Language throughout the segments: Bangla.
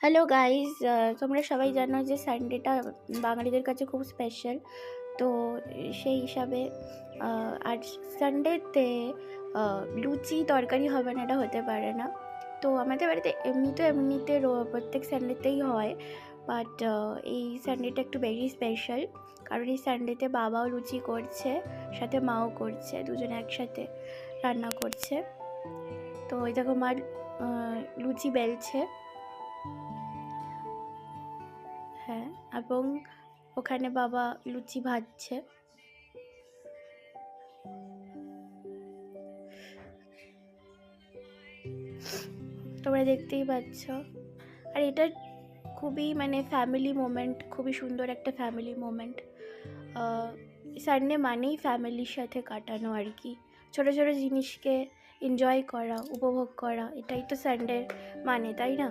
হ্যালো গাইজ, তোমরা সবাই জানো যে সানডেটা বাঙালিদের কাছে খুব স্পেশাল। তো সেই হিসাবে আজ সানডেতে লুচি তরকারি হবে না, এটা হতে পারে না। তো আমাদের বাড়িতে এমনিতে প্রত্যেক সানডেতেই হয়, বাট এই সানডেটা একটু ভেরি স্পেশাল। কারণ এই সানডেতে বাবাও লুচি করছে, সাথে মাও করছে, দুজনে একসাথে রান্না করছে। তো ওই দেখো মা লুচি বেলছে। হ্যাঁ, এবং ওখানে বাবা লুচি ভাজছে। তোমরা দেখতেই পাচ্ছ। আর এটা খুবই ফ্যামিলি মোমেন্ট, খুবই সুন্দর একটা ফ্যামিলি মোমেন্ট। সানডে মানেই ফ্যামিলির সাথে কাটানো আর কি, ছোটো ছোটো জিনিসকে এনজয় করা, উপভোগ করা, এটাই তো সানডে মানে, তাই না?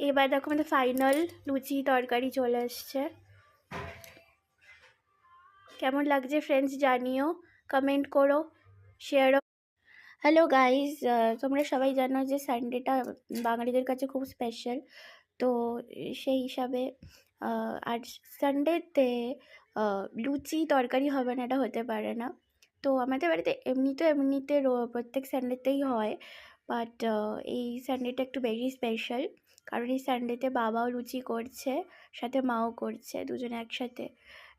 এবার দেখো আমাদের ফাইনাল লুচি তরকারি চলে এসছে। কেমন লাগছে ফ্রেন্ডস জানিও, কমেন্ট করো, শেয়ারও। হ্যালো গাইজ, তোমরা সবাই জানো যে সানডেটা বাঙালিদের কাছে খুব স্পেশাল। তো সেই হিসাবে আজ সানডেতে লুচি তরকারি হবে না, এটা হতে পারে না। তো আমাদের বাড়িতে এমনিতে প্রত্যেক সানডেতেই হয়, বাট এই সানডেটা একটু ভেরি স্পেশাল। কারণ এই সানডেতে বাবাও লুচি করছে, সাথে মাও করছে, দুজনে একসাথে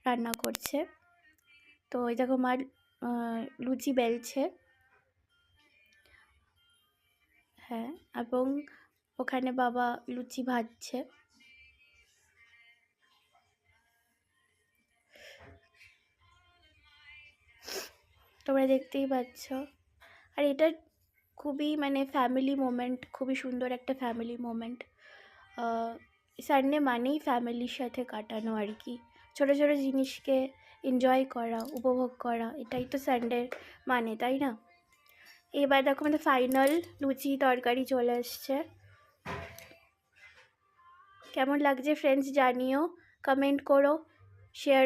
রান্না করছে। তো ওই দেখো মা লুচি বেলছে। হ্যাঁ, এবং ওখানে বাবা লুচি ভাজছে। তোমরা দেখতেই পাচ্ছ। আর এটা খুবই ফ্যামিলি মোমেন্ট, খুবই সুন্দর একটা ফ্যামিলি মোমেন্ট। সানডে মানেই ফ্যামিলির সাথে কাটানো আর কি, ছোটো ছোটো জিনিসকে এনজয় করা, উপভোগ করা, এটাই তো সানডের মানে, তাই না? এবার দেখো আমাদের ফাইনাল লুচি তরকারি চলে এসছে। কেমন লাগছে ফ্রেন্ডস জানিও, কমেন্ট করো, শেয়ার